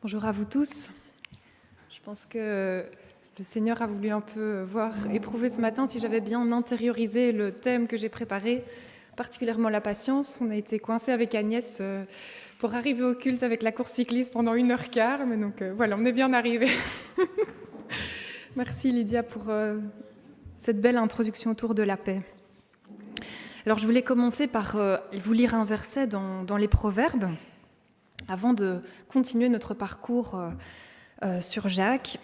Bonjour à vous tous. Je pense que le Seigneur a voulu un peu éprouver ce matin si j'avais bien intériorisé le thème que j'ai préparé, particulièrement la patience. On a été coincés avec Agnès pour arriver au culte avec la course cycliste pendant 1h15, mais donc voilà, on est bien arrivés. Merci Lydia pour cette belle introduction autour de la paix. Alors je voulais commencer par vous lire un verset dans les Proverbes, avant de continuer notre parcours sur Jacques.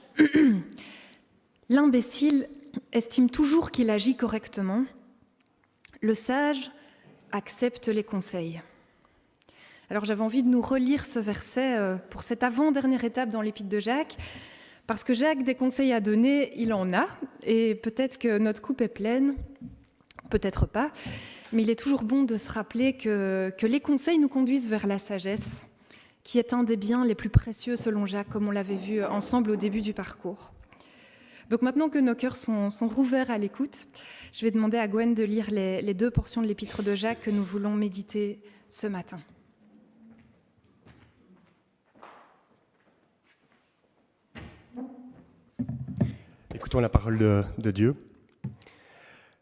L'imbécile estime toujours qu'il agit correctement. Le sage accepte les conseils. Alors j'avais envie de nous relire ce verset pour cette avant-dernière étape dans l'épître de Jacques, parce que Jacques, des conseils à donner, il en a, et peut-être que notre coupe est pleine, peut-être pas, mais il est toujours bon de se rappeler que les conseils nous conduisent vers la sagesse, qui est un des biens les plus précieux selon Jacques, comme on l'avait vu ensemble au début du parcours. Donc maintenant que nos cœurs sont rouverts à l'écoute, je vais demander à Gwen de lire les deux portions de l'épître de Jacques que nous voulons méditer ce matin. Écoutons la parole de Dieu.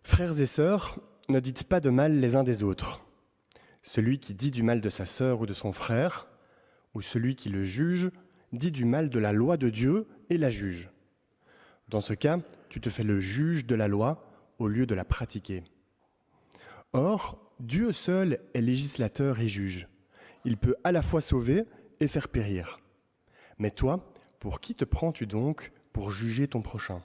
Frères et sœurs, ne dites pas de mal les uns des autres. Celui qui dit du mal de sa sœur ou de son frère, ou celui qui le juge, dit du mal de la loi de Dieu et la juge. Dans ce cas, tu te fais le juge de la loi au lieu de la pratiquer. Or, Dieu seul est législateur et juge. Il peut à la fois sauver et faire périr. Mais toi, pour qui te prends-tu donc pour juger ton prochain ?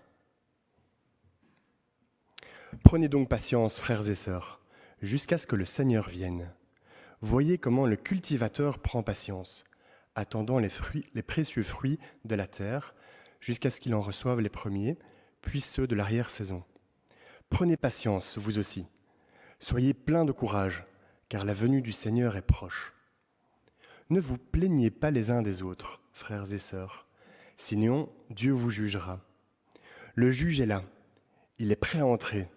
Prenez donc patience, frères et sœurs, jusqu'à ce que le Seigneur vienne. Voyez comment le cultivateur prend patience, attendant les précieux fruits de la terre, jusqu'à ce qu'il en reçoive les premiers, puis ceux de l'arrière-saison. Prenez patience, vous aussi. Soyez pleins de courage, car la venue du Seigneur est proche. Ne vous plaignez pas les uns des autres, frères et sœurs, sinon Dieu vous jugera. Le juge est là, il est prêt à entrer.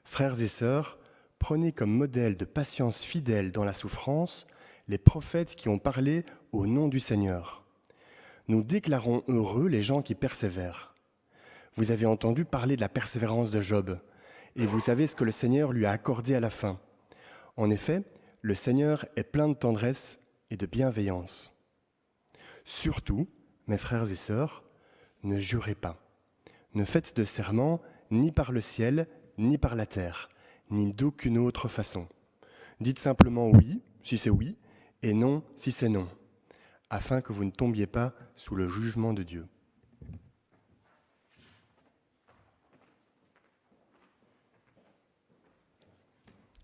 Frères et sœurs, prenez comme modèle de patience fidèle dans la souffrance les prophètes qui ont parlé au nom du Seigneur. Nous déclarons heureux les gens qui persévèrent. Vous avez entendu parler de la persévérance de Job, et vous savez ce que le Seigneur lui a accordé à la fin. En effet, le Seigneur est plein de tendresse et de bienveillance. Surtout, mes frères et sœurs, ne jurez pas. Ne faites de serment ni par le ciel, ni par la terre, ni d'aucune autre façon. Dites simplement oui, si c'est oui, et non, si c'est non, afin que vous ne tombiez pas sous le jugement de Dieu.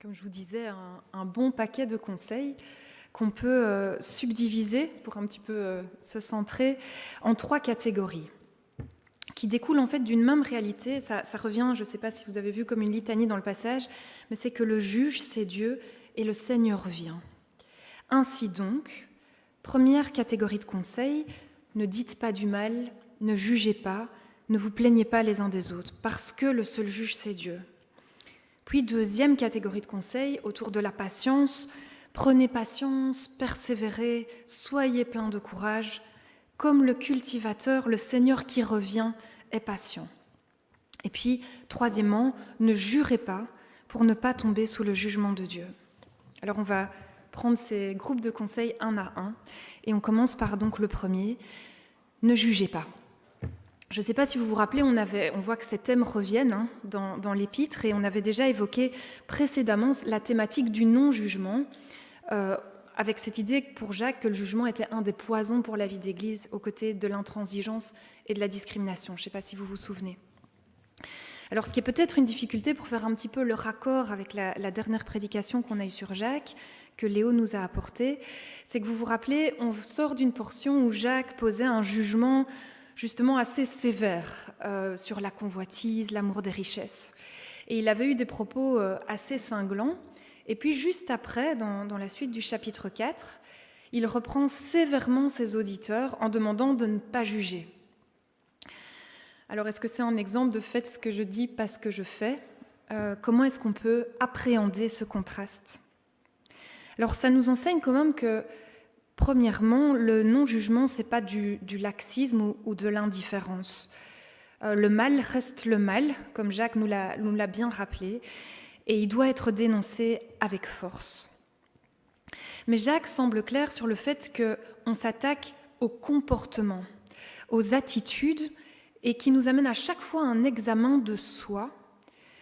Comme je vous disais, un bon paquet de conseils qu'on peut subdiviser pour un petit peu se centrer en 3 catégories qui découlent en fait d'une même réalité. Ça revient, je ne sais pas si vous avez vu comme une litanie dans le passage, mais c'est que le juge, c'est Dieu et le Seigneur vient. Ainsi donc, première catégorie de conseils, ne dites pas du mal, ne jugez pas, ne vous plaignez pas les uns des autres, parce que le seul juge, c'est Dieu. Puis deuxième catégorie de conseils, autour de la patience, prenez patience, persévérez, soyez pleins de courage, comme le cultivateur, le Seigneur qui revient est patient. Et puis, troisièmement, ne jurez pas pour ne pas tomber sous le jugement de Dieu. Alors on va prendre ces groupes de conseils un à un, et on commence par donc le premier, ne jugez pas. Je ne sais pas si vous vous rappelez, on voit que ces thèmes reviennent dans l'épître, et on avait déjà évoqué précédemment la thématique du non-jugement, avec cette idée pour Jacques que le jugement était un des poisons pour la vie d'Église, aux côtés de l'intransigeance et de la discrimination. Je ne sais pas si vous vous souvenez. Alors, ce qui est peut-être une difficulté pour faire un petit peu le raccord avec la dernière prédication qu'on a eue sur Jacques, que Léo nous a apportée, c'est que vous vous rappelez, on sort d'une portion où Jacques posait un jugement justement assez sévère sur la convoitise, l'amour des richesses. Et il avait eu des propos assez cinglants. Et puis juste après, dans la suite du chapitre 4, il reprend sévèrement ses auditeurs en demandant de ne pas juger. Alors est-ce que c'est un exemple de faites ce que je dis, pas ce que je fais ? Comment est-ce qu'on peut appréhender ce contraste ? Alors ça nous enseigne quand même que Premièrement, le non-jugement, ce n'est pas du laxisme ou de l'indifférence. Le mal reste le mal, comme Jacques nous l'a bien rappelé, et il doit être dénoncé avec force. Mais Jacques semble clair sur le fait qu'on s'attaque au comportement, aux attitudes, et qui nous amène à chaque fois à un examen de soi,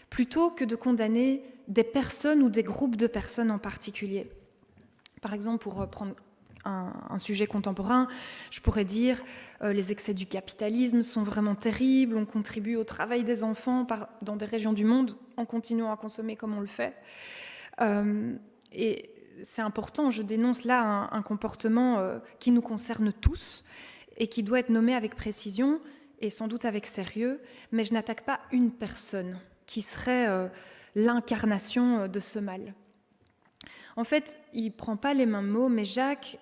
plutôt que de condamner des personnes ou des groupes de personnes en particulier. Par exemple, pour prendre un sujet contemporain, je pourrais dire les excès du capitalisme sont vraiment terribles, on contribue au travail des enfants dans des régions du monde en continuant à consommer comme on le fait. Et c'est important, je dénonce là un comportement qui nous concerne tous et qui doit être nommé avec précision et sans doute avec sérieux, mais je n'attaque pas une personne qui serait l'incarnation de ce mal. En fait, il ne prend pas les mêmes mots, mais Jacques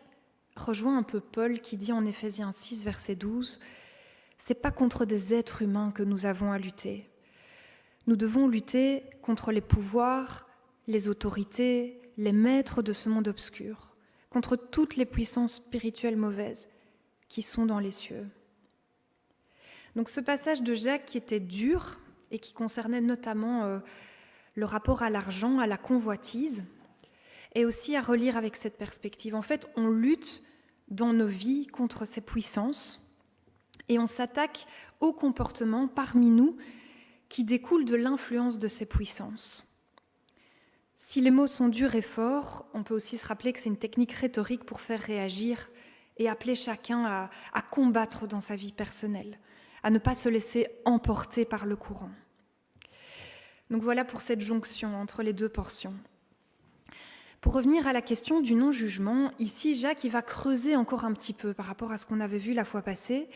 rejoint un peu Paul qui dit en Éphésiens 6, verset 12, « C'est pas contre des êtres humains que nous avons à lutter. Nous devons lutter contre les pouvoirs, les autorités, les maîtres de ce monde obscur, contre toutes les puissances spirituelles mauvaises qui sont dans les cieux. » Donc ce passage de Jacques qui était dur et qui concernait notamment le rapport à l'argent, à la convoitise, et aussi à relire avec cette perspective. En fait, on lutte dans nos vies contre ces puissances et on s'attaque aux comportements parmi nous qui découlent de l'influence de ces puissances. Si les mots sont durs et forts, on peut aussi se rappeler que c'est une technique rhétorique pour faire réagir et appeler chacun à combattre dans sa vie personnelle, à ne pas se laisser emporter par le courant. Donc voilà pour cette jonction entre les deux portions. Pour revenir à la question du non-jugement, ici Jacques il va creuser encore un petit peu par rapport à ce qu'on avait vu la fois passée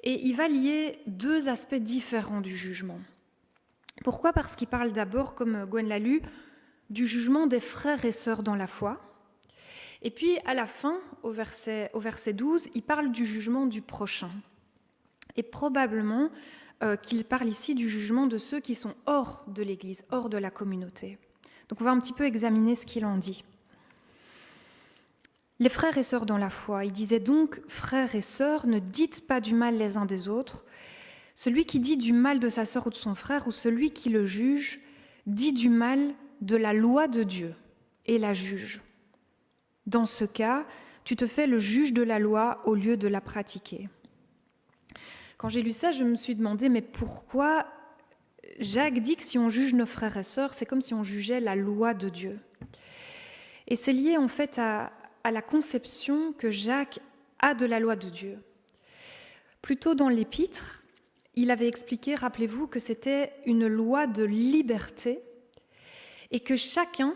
et il va lier deux aspects différents du jugement. Pourquoi ? Parce qu'il parle d'abord, comme Gwen l'a lu, du jugement des frères et sœurs dans la foi. Et puis à la fin, au verset 12, il parle du jugement du prochain. Et probablement qu'il parle ici du jugement de ceux qui sont hors de l'Église, hors de la communauté. Donc on va un petit peu examiner ce qu'il en dit. Les frères et sœurs dans la foi, il disait donc, frères et sœurs, ne dites pas du mal les uns des autres. Celui qui dit du mal de sa sœur ou de son frère, ou celui qui le juge, dit du mal de la loi de Dieu et la juge. Dans ce cas, tu te fais le juge de la loi au lieu de la pratiquer. Quand j'ai lu ça, je me suis demandé, mais pourquoi Jacques dit que si on juge nos frères et sœurs, c'est comme si on jugeait la loi de Dieu. Et c'est lié en fait à la conception que Jacques a de la loi de Dieu. Plus tôt dans l'Épître, il avait expliqué, rappelez-vous, que c'était une loi de liberté et que chacun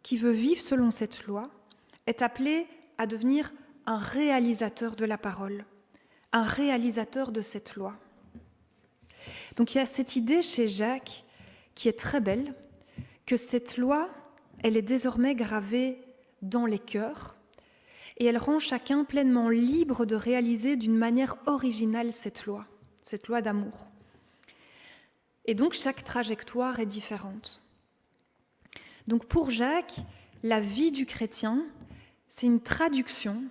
qui veut vivre selon cette loi est appelé à devenir un réalisateur de la parole, un réalisateur de cette loi. Donc il y a cette idée chez Jacques qui est très belle, que cette loi, elle est désormais gravée dans les cœurs et elle rend chacun pleinement libre de réaliser d'une manière originale cette loi d'amour. Et donc chaque trajectoire est différente. Donc pour Jacques, la vie du chrétien, c'est une traduction,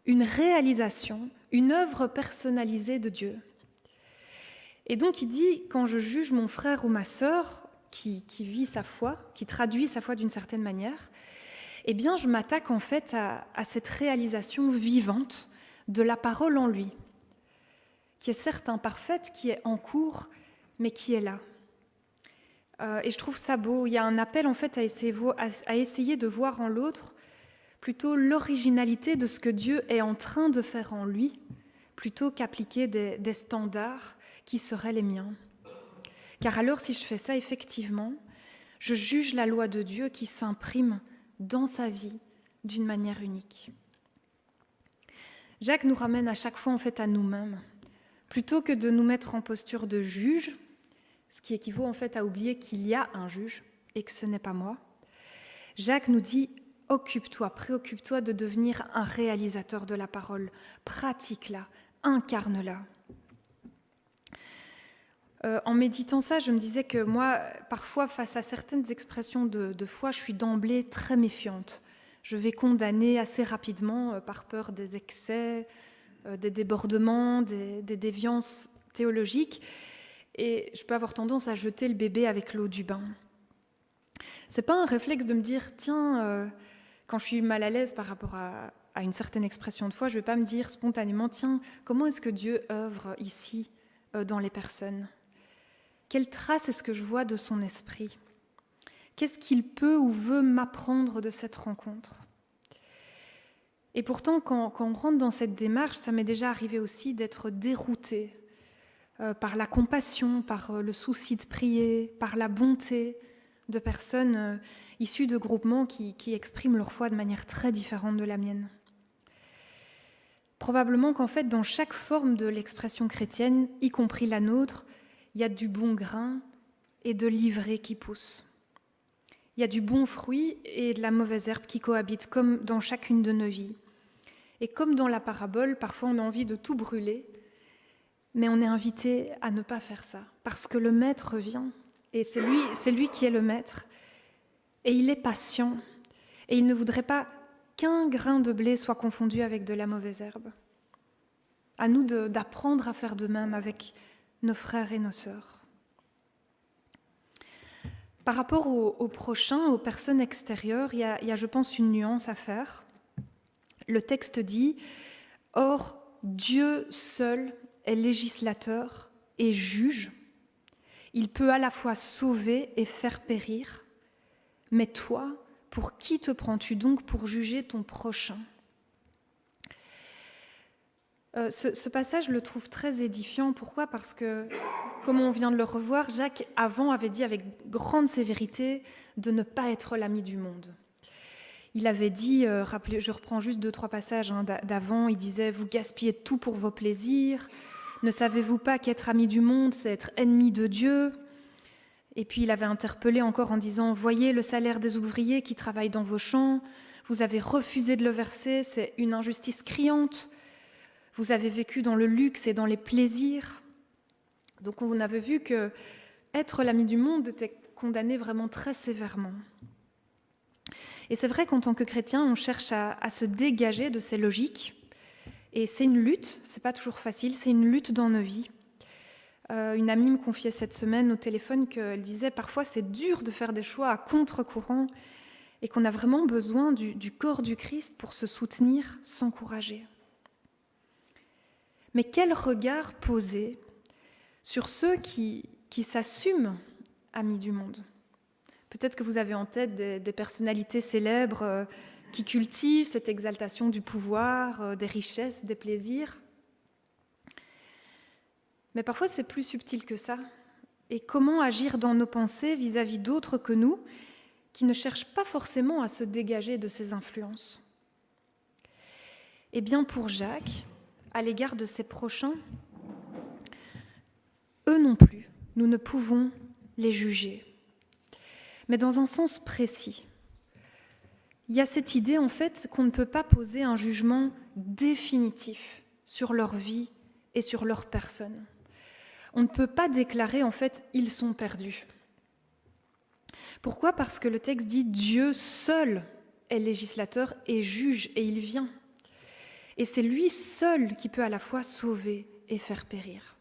une réalisation, une œuvre personnalisée de Dieu. Et donc il dit, quand je juge mon frère ou ma sœur qui vit sa foi, qui traduit sa foi d'une certaine manière, eh bien je m'attaque en fait à cette réalisation vivante de la parole en lui, qui est certes imparfaite, qui est en cours, mais qui est là. Et je trouve ça beau. Il y a un appel en fait à essayer de voir en l'autre plutôt l'originalité de ce que Dieu est en train de faire en lui, plutôt qu'appliquer des standards qui seraient les miens. Car alors, si je fais ça, effectivement, je juge la loi de Dieu qui s'imprime dans sa vie d'une manière unique. Jacques nous ramène à chaque fois en fait à nous-mêmes. Plutôt que de nous mettre en posture de juge, ce qui équivaut en fait à oublier qu'il y a un juge et que ce n'est pas moi, Jacques nous dit « Occupe-toi, préoccupe-toi de devenir un réalisateur de la parole, pratique-la, incarne-la ». En méditant ça, je me disais que moi, parfois, face à certaines expressions de foi, je suis d'emblée très méfiante. Je vais condamner assez rapidement par peur des excès, des débordements, des déviances théologiques. Et je peux avoir tendance à jeter le bébé avec l'eau du bain. C'est pas un réflexe de me dire, tiens, quand je suis mal à l'aise par rapport à une certaine expression de foi, je vais pas me dire spontanément, tiens, comment est-ce que Dieu œuvre ici dans les personnes ? Quelle trace est-ce que je vois de son esprit ? Qu'est-ce qu'il peut ou veut m'apprendre de cette rencontre ? Et pourtant, quand on rentre dans cette démarche, ça m'est déjà arrivé aussi d'être déroutée par la compassion, par le souci de prier, par la bonté de personnes issues de groupements qui expriment leur foi de manière très différente de la mienne. Probablement qu'en fait, dans chaque forme de l'expression chrétienne, y compris la nôtre, il y a du bon grain et de l'ivraie qui pousse. Il y a du bon fruit et de la mauvaise herbe qui cohabitent, comme dans chacune de nos vies. Et comme dans la parabole, parfois on a envie de tout brûler, mais on est invité à ne pas faire ça, parce que le maître vient, et c'est lui qui est le maître, et il est patient, et il ne voudrait pas qu'un grain de blé soit confondu avec de la mauvaise herbe. À nous d'apprendre à faire de même avec nos frères et nos sœurs. Par rapport aux prochains, aux personnes extérieures, il y a, je pense, une nuance à faire. Le texte dit « Or, Dieu seul est législateur et juge. Il peut à la fois sauver et faire périr. Mais toi, pour qui te prends-tu donc pour juger ton prochain ?» Ce passage, je le trouve très édifiant. Pourquoi ? Parce que, comme on vient de le revoir, Jacques, avant, avait dit avec grande sévérité de ne pas être l'ami du monde. Il avait dit, je reprends juste 2-3 passages d'avant, il disait « Vous gaspillez tout pour vos plaisirs. Ne savez-vous pas qu'être ami du monde, c'est être ennemi de Dieu ?» Et puis il avait interpellé encore en disant « Voyez le salaire des ouvriers qui travaillent dans vos champs. Vous avez refusé de le verser, c'est une injustice criante. Vous avez vécu dans le luxe et dans les plaisirs. » Donc on avait vu que être l'ami du monde était condamné vraiment très sévèrement. Et c'est vrai qu'en tant que chrétien, on cherche à se dégager de ces logiques. Et c'est une lutte, c'est pas toujours facile, c'est une lutte dans nos vies. Une amie me confiait cette semaine au téléphone qu'elle disait parfois c'est dur de faire des choix à contre-courant et qu'on a vraiment besoin du corps du Christ pour se soutenir, s'encourager. Mais quel regard poser sur ceux qui s'assument amis du monde ? Peut-être que vous avez en tête des personnalités célèbres qui cultivent cette exaltation du pouvoir, des richesses, des plaisirs. Mais parfois, c'est plus subtil que ça. Et comment agir dans nos pensées vis-à-vis d'autres que nous, qui ne cherchent pas forcément à se dégager de ces influences ? Eh bien, pour Jacques, à l'égard de ses prochains, eux non plus, nous ne pouvons les juger. Mais dans un sens précis. Il y a cette idée, en fait, qu'on ne peut pas poser un jugement définitif sur leur vie et sur leur personne. On ne peut pas déclarer, en fait, « ils sont perdus ». Pourquoi ? Parce que le texte dit « Dieu seul est législateur et juge, et il vient ». Et c'est lui seul qui peut à la fois sauver et faire périr.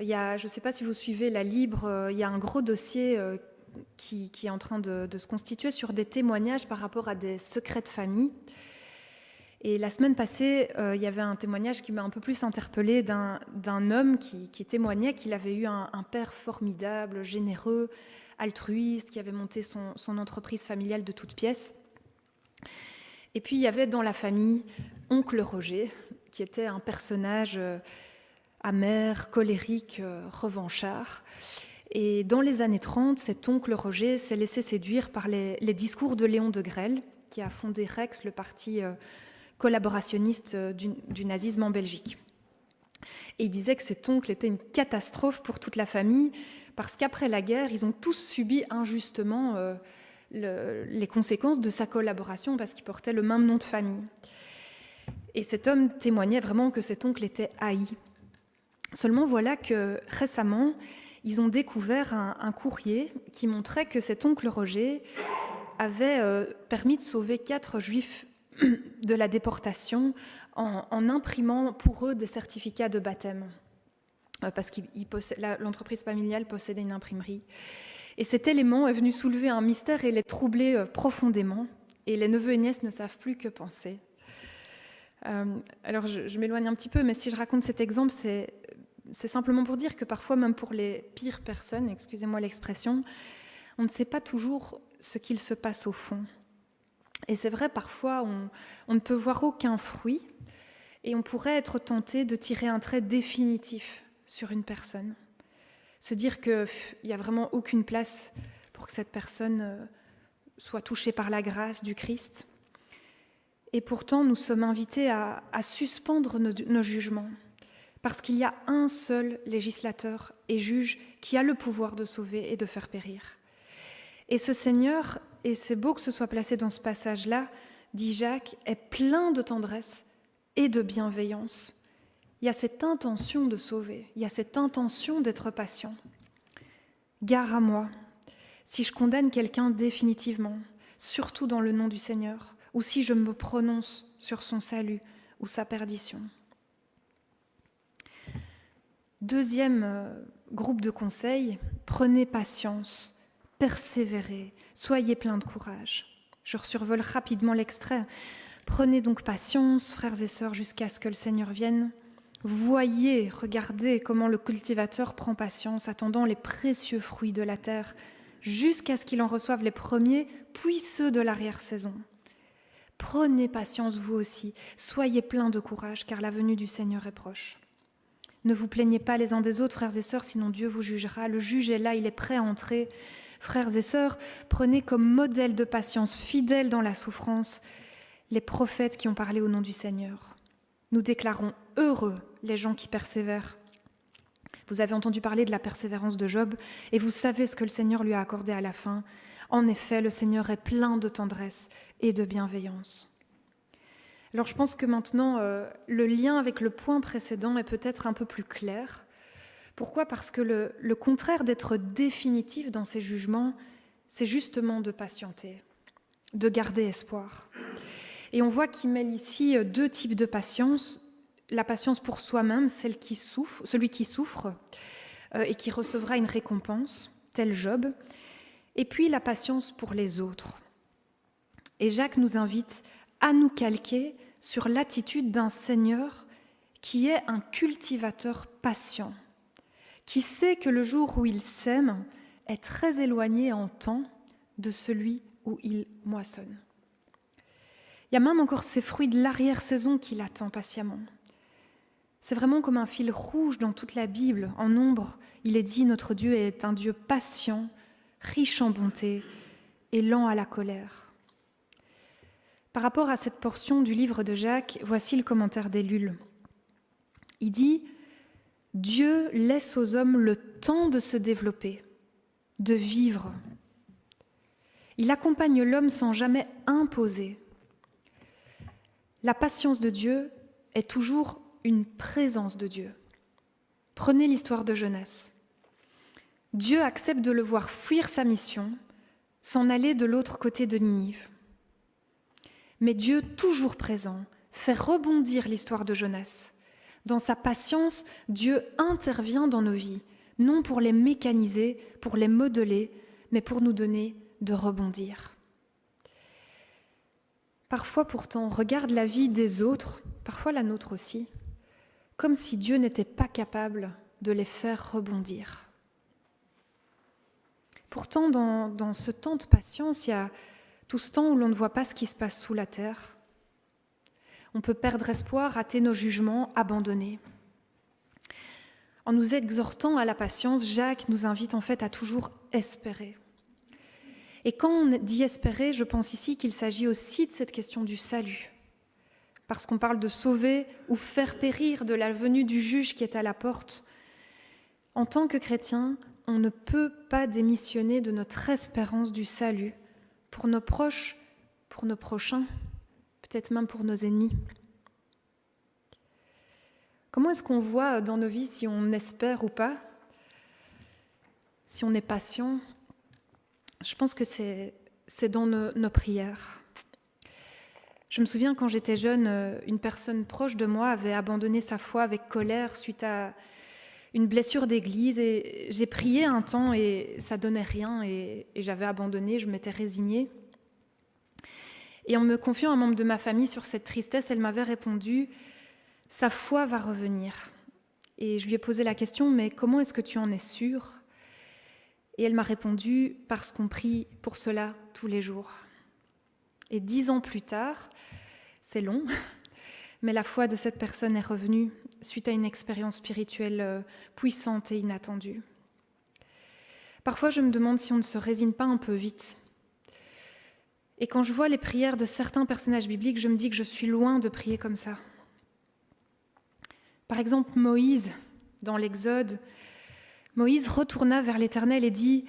Je ne sais pas si vous suivez la Libre, il y a un gros dossier qui est en train de se constituer sur des témoignages par rapport à des secrets de famille. Et la semaine passée, il y avait un témoignage qui m'a un peu plus interpellée d'un homme qui témoignait qu'il avait eu un père formidable, généreux, altruiste, qui avait monté son entreprise familiale de toutes pièces. Et puis il y avait dans la famille oncle Roger, qui était un personnage amer, colérique, revanchard. Et dans les années 30, cet oncle Roger s'est laissé séduire par les discours de Léon Degrelle, qui a fondé Rex, le parti collaborationniste du nazisme en Belgique. Et il disait que cet oncle était une catastrophe pour toute la famille, parce qu'après la guerre, ils ont tous subi injustement les conséquences de sa collaboration, parce qu'il portait le même nom de famille. Et cet homme témoignait vraiment que cet oncle était haï. Seulement voilà que récemment, ils ont découvert un courrier qui montrait que cet oncle Roger avait permis de sauver 4 Juifs de la déportation en imprimant pour eux des certificats de baptême, parce que l'entreprise familiale possédait une imprimerie. Et cet élément est venu soulever un mystère et les troubler profondément, et les neveux et nièces ne savent plus que penser. Alors je m'éloigne un petit peu, mais si je raconte cet exemple, c'est simplement pour dire que parfois, même pour les pires personnes, excusez-moi l'expression, on ne sait pas toujours ce qu'il se passe au fond. Et c'est vrai, parfois, on ne peut voir aucun fruit et on pourrait être tenté de tirer un trait définitif sur une personne. Se dire qu'il n'y a vraiment aucune place pour que cette personne soit touchée par la grâce du Christ. Et pourtant, nous sommes invités à suspendre nos jugements, parce qu'il y a un seul législateur et juge qui a le pouvoir de sauver et de faire périr. Et ce Seigneur, et c'est beau que ce soit placé dans ce passage-là, dit Jacques, est plein de tendresse et de bienveillance. Il y a cette intention de sauver, il y a cette intention d'être patient. Gare à moi, si je condamne quelqu'un définitivement, surtout dans le nom du Seigneur, ou si je me prononce sur son salut ou sa perdition. Deuxième groupe de conseils, prenez patience, persévérez, soyez pleins de courage. Je survole rapidement l'extrait. Prenez donc patience, frères et sœurs, jusqu'à ce que le Seigneur vienne. Voyez, regardez comment le cultivateur prend patience, attendant les précieux fruits de la terre, jusqu'à ce qu'il en reçoive les premiers, puis ceux de l'arrière-saison. Prenez patience vous aussi, soyez pleins de courage, car la venue du Seigneur est proche. Ne vous plaignez pas les uns des autres, frères et sœurs, sinon Dieu vous jugera. Le juge est là, il est prêt à entrer. Frères et sœurs, prenez comme modèle de patience, fidèles dans la souffrance, les prophètes qui ont parlé au nom du Seigneur. Nous déclarons heureux les gens qui persévèrent. Vous avez entendu parler de la persévérance de Job et vous savez ce que le Seigneur lui a accordé à la fin. En effet, le Seigneur est plein de tendresse et de bienveillance. Alors je pense que maintenant, le lien avec le point précédent est peut-être un peu plus clair. Pourquoi ? Parce que le contraire d'être définitif dans ses jugements, c'est justement de patienter, de garder espoir. Et on voit qu'il mêle ici 2 types de patience. La patience pour soi-même, celui qui souffre et qui recevra une récompense, tel Job. Et puis la patience pour les autres. Et Jacques nous invite à nous calquer sur l'attitude d'un Seigneur qui est un cultivateur patient, qui sait que le jour où il sème est très éloigné en temps de celui où il moissonne. Il y a même encore ces fruits de l'arrière-saison qu'il attend patiemment. C'est vraiment comme un fil rouge dans toute la Bible. En nombre, il est dit « Notre Dieu est un Dieu patient, riche en bonté et lent à la colère ». Par rapport à cette portion du livre de Jacques, voici le commentaire d'Ellul. Il dit « Dieu laisse aux hommes le temps de se développer, de vivre. Il accompagne l'homme sans jamais imposer. La patience de Dieu est toujours une présence de Dieu. Prenez l'histoire de Jonas. Dieu accepte de le voir fuir sa mission, s'en aller de l'autre côté de Ninive. Mais Dieu, toujours présent, fait rebondir l'histoire de Jonas. Dans sa patience, Dieu intervient dans nos vies, non pour les mécaniser, pour les modeler, mais pour nous donner de rebondir. Parfois, pourtant, on regarde la vie des autres, parfois la nôtre aussi, comme si Dieu n'était pas capable de les faire rebondir. Pourtant, dans ce temps de patience, il y a tout ce temps où l'on ne voit pas ce qui se passe sous la terre. On peut perdre espoir, rater nos jugements, abandonner. En nous exhortant à la patience, Jacques nous invite en fait à toujours espérer. Et quand on dit espérer, je pense ici qu'il s'agit aussi de cette question du salut. Parce qu'on parle de sauver ou faire périr de la venue du juge qui est à la porte. En tant que chrétien, on ne peut pas démissionner de notre espérance du salut pour nos proches, pour nos prochains, peut-être même pour nos ennemis. Comment est-ce qu'on voit dans nos vies si on espère ou pas ? Si on est patient ? Je pense que c'est c'est dans nos prières. Je me souviens quand j'étais jeune, une personne proche de moi avait abandonné sa foi avec colère suite à une blessure d'église, et j'ai prié un temps et ça donnait rien, et j'avais abandonné, je m'étais résignée. Et en me confiant à un membre de ma famille sur cette tristesse, elle m'avait répondu « Sa foi va revenir ». Et je lui ai posé la question « Mais comment est-ce que tu en es sûre ?» Et elle m'a répondu « Parce qu'on prie pour cela tous les jours ». Et 10 ans plus tard, c'est long, mais la foi de cette personne est revenue suite à une expérience spirituelle puissante et inattendue. Parfois, je me demande si on ne se résigne pas un peu vite. Et quand je vois les prières de certains personnages bibliques, je me dis que je suis loin de prier comme ça. Par exemple, Moïse, dans l'Exode, Moïse retourna vers l'Éternel et dit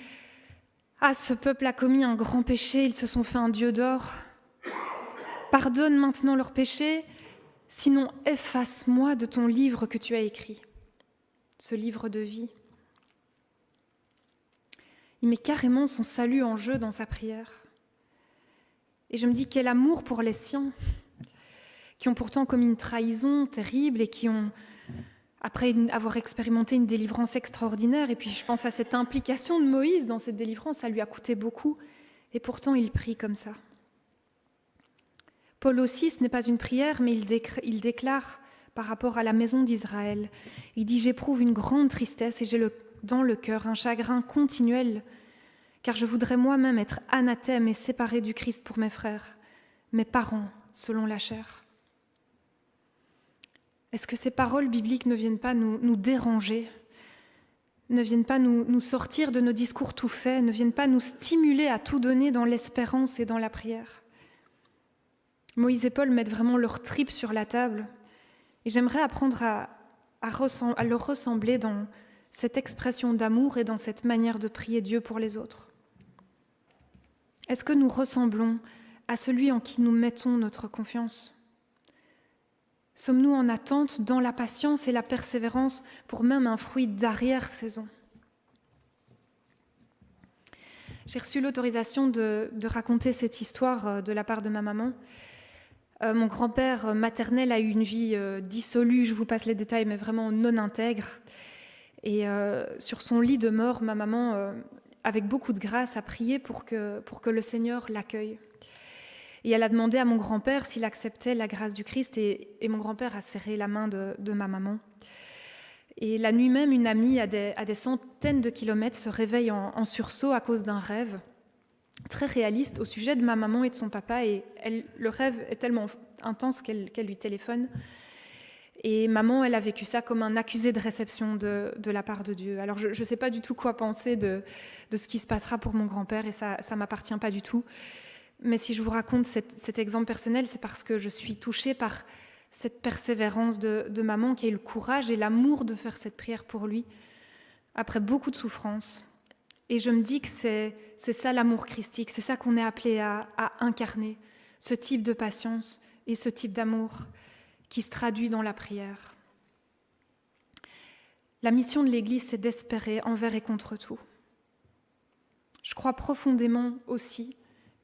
« Ah, ce peuple a commis un grand péché, ils se sont fait un dieu d'or. Pardonne maintenant leurs péchés, sinon efface-moi de ton livre que tu as écrit, ce livre de vie. » Il met carrément son salut en jeu dans sa prière. Et je me dis quel amour pour les siens, qui ont pourtant commis une trahison terrible et qui ont, après avoir expérimenté une délivrance extraordinaire, et puis je pense à cette implication de Moïse dans cette délivrance, ça lui a coûté beaucoup, et pourtant il prie comme ça. Paul aussi, ce n'est pas une prière, mais il déclare par rapport à la maison d'Israël. Il dit « J'éprouve une grande tristesse et j'ai dans le cœur un chagrin continuel, car je voudrais moi-même être anathème et séparé du Christ pour mes frères, mes parents, selon la chair. » Est-ce que ces paroles bibliques ne viennent pas nous déranger, ne viennent pas nous sortir de nos discours tout faits, ne viennent pas nous stimuler à tout donner dans l'espérance et dans la prière ? Moïse et Paul mettent vraiment leurs tripes sur la table, et j'aimerais apprendre à leur ressembler dans cette expression d'amour et dans cette manière de prier Dieu pour les autres. Est-ce que nous ressemblons à celui en qui nous mettons notre confiance ? Sommes-nous en attente dans la patience et la persévérance pour même un fruit d'arrière-saison ? J'ai reçu l'autorisation de raconter cette histoire de la part de ma maman. Mon grand-père maternel a eu une vie dissolue, je vous passe les détails, mais vraiment non intègre. Et sur son lit de mort, ma maman, avec beaucoup de grâce, a prié pour que le Seigneur l'accueille. Et elle a demandé à mon grand-père s'il acceptait la grâce du Christ, et mon grand-père a serré la main de ma maman. Et la nuit même, une amie à des centaines de kilomètres se réveille en sursaut à cause d'un rêve très réaliste au sujet de ma maman et de son papa, et le rêve est tellement intense qu'elle lui téléphone. Et maman, elle a vécu ça comme un accusé de réception de la part de Dieu. Alors je ne sais pas du tout quoi penser de ce qui se passera pour mon grand-père, et ça ne m'appartient pas du tout. Mais si je vous raconte cet exemple personnel, c'est parce que je suis touchée par cette persévérance de maman qui a eu le courage et l'amour de faire cette prière pour lui, après beaucoup de souffrance. Et je me dis que c'est ça l'amour christique, c'est ça qu'on est appelé à incarner, ce type de patience et ce type d'amour qui se traduit dans la prière. La mission de l'Église, c'est d'espérer envers et contre tout. Je crois profondément aussi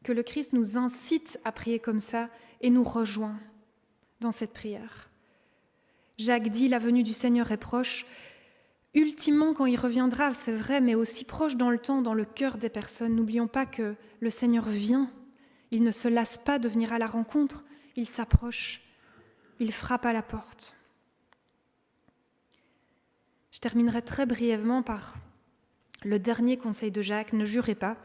que le Christ nous incite à prier comme ça et nous rejoint dans cette prière. Jacques dit « La venue du Seigneur est proche ». Ultimement, quand il reviendra, c'est vrai, mais aussi proche dans le temps, dans le cœur des personnes. N'oublions pas que le Seigneur vient. Il ne se lasse pas de venir à la rencontre. Il s'approche. Il frappe à la porte. Je terminerai très brièvement par le dernier conseil de Jacques. Ne jurez pas.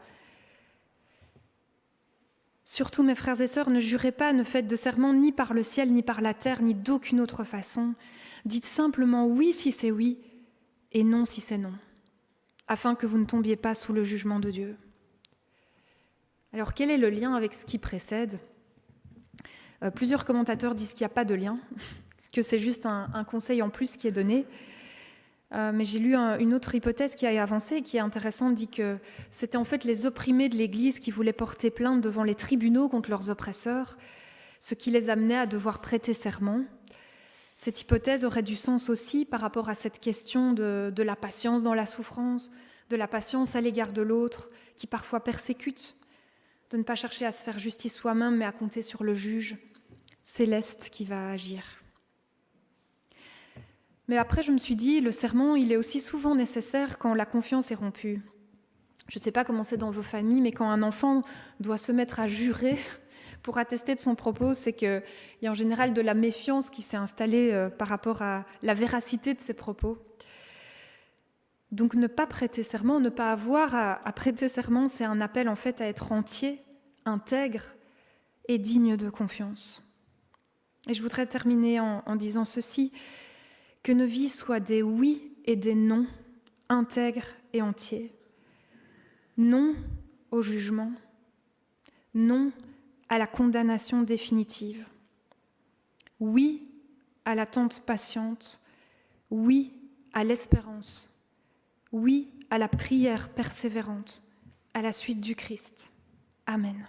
Surtout, mes frères et sœurs, ne jurez pas, ne faites de serment ni par le ciel, ni par la terre, ni d'aucune autre façon. Dites simplement oui si c'est oui, et non si c'est non, afin que vous ne tombiez pas sous le jugement de Dieu. Alors, quel est le lien avec ce qui précède ? Plusieurs commentateurs disent qu'il n'y a pas de lien, que c'est juste un conseil en plus qui est donné. Mais j'ai lu une autre hypothèse qui a avancé et qui est intéressante, dit que c'était en fait les opprimés de l'Église qui voulaient porter plainte devant les tribunaux contre leurs oppresseurs, ce qui les amenait à devoir prêter serment. Cette hypothèse aurait du sens aussi par rapport à cette question de la patience dans la souffrance, de la patience à l'égard de l'autre, qui parfois persécute, de ne pas chercher à se faire justice soi-même, mais à compter sur le juge céleste qui va agir. Mais après, je me suis dit, le serment, il est aussi souvent nécessaire quand la confiance est rompue. Je ne sais pas comment c'est dans vos familles, mais quand un enfant doit se mettre à jurer pour attester de son propos, c'est qu'il y a en général de la méfiance qui s'est installée par rapport à la véracité de ses propos. Donc ne pas prêter serment, ne pas avoir à prêter serment, c'est un appel en fait à être entier, intègre et digne de confiance. Et je voudrais terminer en disant ceci, que nos vies soient des oui et des non, intègres et entiers. Non au jugement, non à la condamnation définitive. Oui à l'attente patiente, oui à l'espérance, oui à la prière persévérante, à la suite du Christ. Amen.